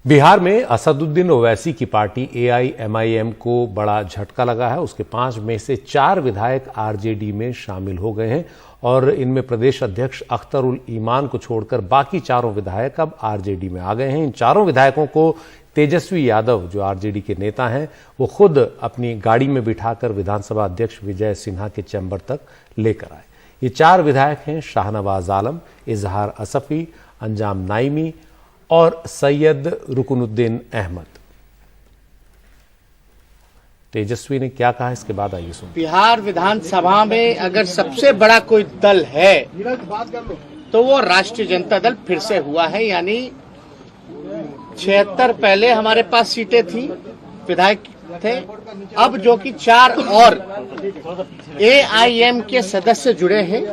बिहार में असदुद्दीन ओवैसी की party AIMIM को बड़ा झटका लगा है। उसके 5 में से 4 विधायक आरजेडी में शामिल हो गए हैं और इनमें प्रदेश अध्यक्ष अख्तर उल ईमान को छोड़कर बाकी चारों विधायक अब आरजेडी में आ गए हैं। इन चारों विधायकों को तेजस्वी यादव, जो आरजेडी के नेता हैं, वो खुद अपनी गाड़ी में बिठाकर विधानसभा अध्यक्ष विजय सिन्हा के चैम्बर तक लेकर आए। ये 4 विधायक हैं शाहनवाज आलम, इजहार असफी, अंजाम नाइमी और सैयद रुकनुद्दीन अहमद। तेजस्वी ने क्या कहा, इसके बाद आइए सुन। बिहार विधानसभा में अगर सबसे बड़ा कोई दल है तो वो राष्ट्रीय जनता दल फिर से हुआ है। यानी 76 पहले हमारे पास सीटें थी, विधायक थे, अब जो कि 4 और एआईएम के सदस्य जुड़े हैं।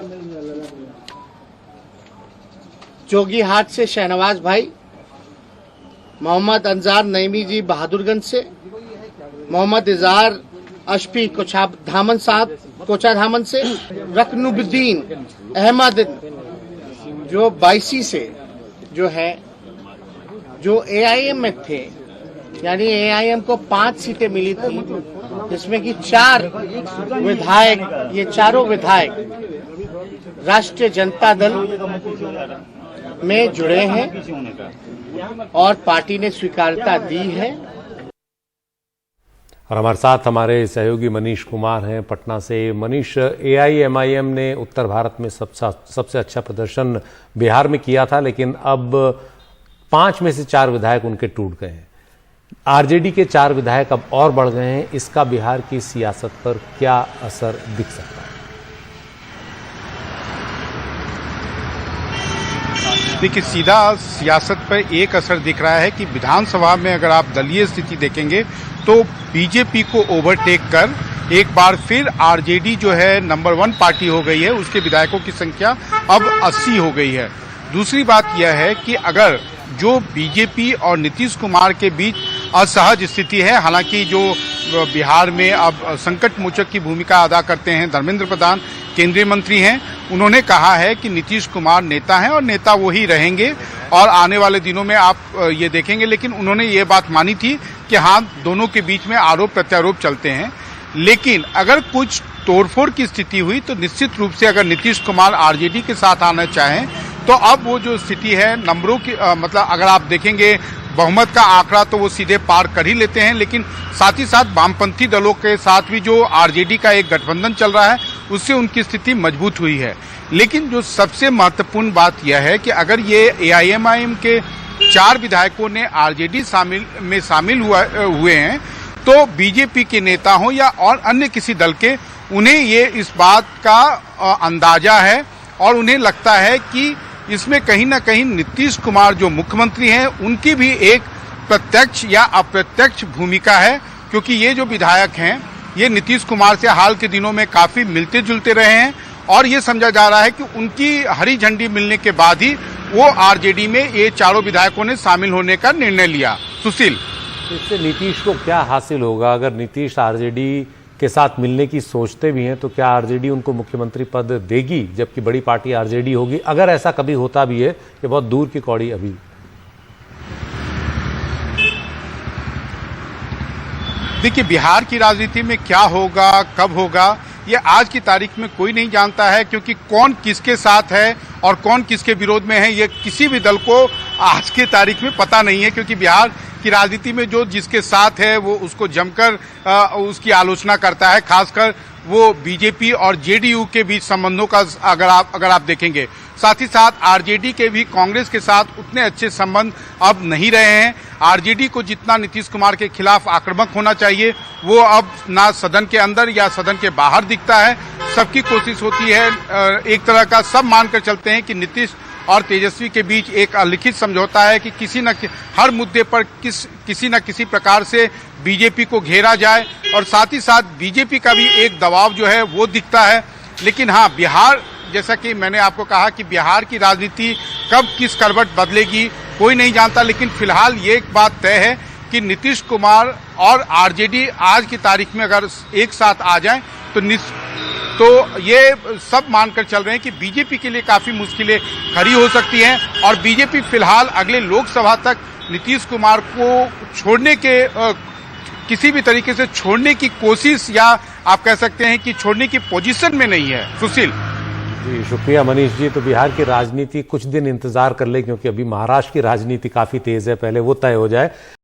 जोगीहाट से शहनवाज भाई, मोहम्मद अंजार नईमी जी बहादुरगंज से, मोहम्मद इजहार अशफी कोचाधामन साहब कोचाधामन से, रुकनुद्दीन अहमद जो 22 से जो है, जो एआईएम में थे। यानी एआईएम को 5 सीटें मिली थी, जिसमें कि 4 विधायक, ये चारों विधायक राष्ट्रीय जनता दल में जुड़े हैं और पार्टी ने स्वीकारता दी है। और हमारे साथ हमारे सहयोगी मनीष कुमार हैं पटना से। मनीष, एआईएमआईएम ने उत्तर भारत में सबसे अच्छा प्रदर्शन बिहार में किया था, लेकिन अब 5 में से 4 विधायक उनके टूट गए हैं। आरजेडी के 4 विधायक अब और बढ़ गए हैं। इसका बिहार की सियासत पर क्या असर दिख सकता है? देखिए, सीधा सियासत पर एक असर दिख रहा है कि विधानसभा में अगर आप दलीय स्थिति देखेंगे तो बीजेपी को ओवरटेक कर एक बार फिर आरजेडी जो है नंबर 1 पार्टी हो गई है। उसके विधायकों की संख्या अब 80 हो गई है। दूसरी बात यह है कि अगर जो बीजेपी और नीतीश कुमार के बीच असहज स्थिति है, हालांकि जो बिहार में अब संकट मोचक की भूमिका अदा करते हैं धर्मेंद्र प्रधान, केंद्रीय मंत्री हैं, उन्होंने कहा है कि नीतीश कुमार नेता हैं और नेता वो ही रहेंगे और आने वाले दिनों में आप ये देखेंगे। लेकिन उन्होंने ये बात मानी थी कि हाँ, दोनों के बीच में आरोप प्रत्यारोप चलते हैं, लेकिन अगर कुछ तोड़फोड़ की स्थिति हुई तो निश्चित रूप से अगर नीतीश कुमार आरजेडी के साथ आना चाहें तो अब वो जो स्थिति है नंबरों की मतलब अगर आप देखेंगे बहुमत का आंकड़ा तो वो सीधे पार कर ही लेते हैं। लेकिन साथ ही साथ वामपंथी दलों के साथ भी जो आरजेडी का एक गठबंधन चल रहा है उससे उनकी स्थिति मजबूत हुई है। लेकिन जो सबसे महत्वपूर्ण बात यह है कि अगर ये एआईएमआईएम के 4 विधायकों ने आरजेडी में शामिल हुए हैं तो बीजेपी के नेता हों या और अन्य किसी दल के, उन्हें ये इस बात का अंदाजा है और उन्हें लगता है कि इसमें कहीं ना कहीं नीतीश कुमार जो मुख्यमंत्री हैं उनकी भी एक प्रत्यक्ष या अप्रत्यक्ष भूमिका है, क्योंकि ये जो विधायक हैं ये नीतीश कुमार से हाल के दिनों में काफी मिलते जुलते रहे हैं और ये समझा जा रहा है कि उनकी हरी झंडी मिलने के बाद ही वो आरजेडी में ये चारों विधायकों ने शामिल होने का निर्णय लिया। सुशील, इससे नीतीश को क्या हासिल होगा? अगर नीतीश आरजेडी के साथ मिलने की सोचते भी हैं तो क्या आरजेडी उनको मुख्यमंत्री पद देगी, जबकि बड़ी पार्टी आरजेडी होगी? अगर ऐसा कभी होता भी है, ये बहुत दूर की कौड़ी अभी। देखिए, बिहार की राजनीति में क्या होगा, कब होगा, ये आज की तारीख में कोई नहीं जानता है, क्योंकि कौन किसके साथ है और कौन किसके विरोध में है ये किसी भी दल को आज की तारीख में पता नहीं है। क्योंकि बिहार की राजनीति में जो जिसके साथ है वो उसको जमकर उसकी आलोचना करता है, खासकर वो बीजेपी और जेडीयू के बीच संबंधों का अगर आप देखेंगे। साथ ही साथ आरजेडी के भी कांग्रेस के साथ उतने अच्छे संबंध अब नहीं रहे हैं। आरजेडी को जितना नीतीश कुमार के खिलाफ आक्रामक होना चाहिए वो अब ना सदन के अंदर या सदन के बाहर दिखता है। सबकी कोशिश होती है, एक तरह का सब मानकर चलते हैं कि नीतीश और तेजस्वी के बीच एक लिखित समझौता है कि हर मुद्दे पर किसी न किसी प्रकार से बीजेपी को घेरा जाए और साथ ही साथ बीजेपी का भी एक दबाव जो है वो दिखता है। लेकिन हाँ, बिहार, जैसा कि मैंने आपको कहा कि बिहार की राजनीति कब किस करवट बदलेगी कोई नहीं जानता। लेकिन फिलहाल ये एक बात तय है कि नीतीश कुमार और आरजेडी आज की तारीख में अगर एक साथ आ जाएं तो तो ये सब मानकर चल रहे हैं कि बीजेपी के लिए काफी मुश्किलें खड़ी हो सकती हैं और बीजेपी फिलहाल अगले लोकसभा तक नीतीश कुमार को छोड़ने के किसी भी तरीके से छोड़ने की कोशिश या आप कह सकते हैं कि छोड़ने की पोजीशन में नहीं है। सुशील जी शुक्रिया मनीष जी। तो बिहार की राजनीति कुछ दिन इंतजार कर ले, क्योंकि अभी महाराष्ट्र की राजनीति काफी तेज है, पहले वो तय हो जाए।